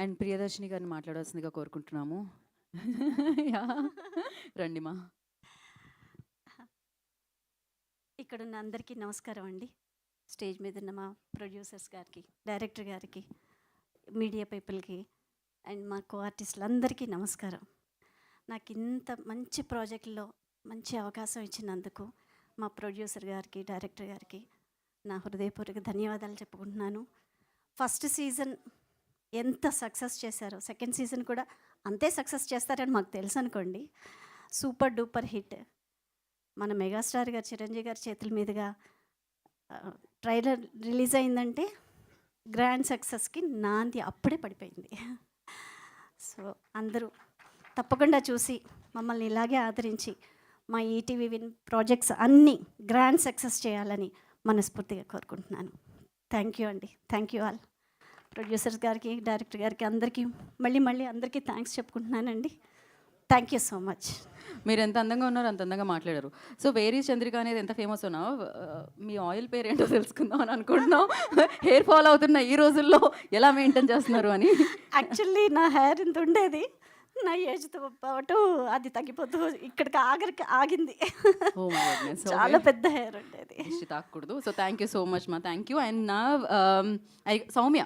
And Priyadarshini గారిని మాట్లాడాల్సిందిగా కోరుకుంటున్నాము. యాహ్! రండి మా. ఇక్కడున్న అందరికీ నమస్కారం అండి. స్టేజ్ మీద ఉన్న మా ప్రొడ్యూసర్స్ గారికి, డైరెక్టర్ గారికి, మీడియా పీపుల్కి అండ్ మా కో ఆర్టిస్టులందరికీ నమస్కారం. నాకు ఇంత మంచి ప్రాజెక్టులో మంచి అవకాశం ఇచ్చినందుకు మా ప్రొడ్యూసర్ గారికి, డైరెక్టర్ గారికి నా హృదయపూర్వక ధన్యవాదాలు చెప్పుకుంటున్నాను. ఫస్ట్ సీజన్ ఎంత సక్సెస్ చేశారో సెకండ్ సీజన్ కూడా అంతే సక్సెస్ చేస్తారని మాకు తెలుసు అనుకోండి. Super duper hit. మన మెగాస్టార్ గారు చిరంజీవి గారి చేతుల మీదుగా ట్రైలర్ రిలీజ్ అయిందంటే గ్రాండ్ సక్సెస్కి నాంది అప్పుడే పడిపోయింది. సో అందరూ తప్పకుండా చూసి మమ్మల్ని ఇలాగే ఆదరించి మా ఈటీవీ విన్ ప్రాజెక్ట్స్ అన్నీ గ్రాండ్ సక్సెస్ చేయాలని మనస్ఫూర్తిగా కోరుకుంటున్నాను. థ్యాంక్ యూ అండి. Thank you all. ప్రొడ్యూసర్స్ గారికి, డైరెక్టర్ గారికి అందరికీ మళ్ళీ అందరికీ థ్యాంక్స్ చెప్పుకుంటున్నానండి. Thank you so much. మీరు ఎంత అందంగా ఉన్నారో అంత అందంగా మాట్లాడారు. సో వేరీ చంద్రిక అనేది ఎంత ఫేమస్ ఉన్నా మీ ఆయిల్ పేరు ఏంటో తెలుసుకుందాం అని అనుకుంటున్నాం. హెయిర్ ఫాల్ అవుతున్న ఈ రోజుల్లో ఎలా మెయింటైన్ చేస్తున్నారు అని. యాక్చువల్లీ నా హెయిర్ ఇంత ఉండేది, నా ఏజ్తో పాటు అది తగ్గిపోతూ ఇక్కడికి ఆగింది. Oh my goodness. చాలా పెద్ద హెయిర్ ఉండేది. తాకూడదు. So thank you so much మా. Thank you. అండ్ నా సౌమ్య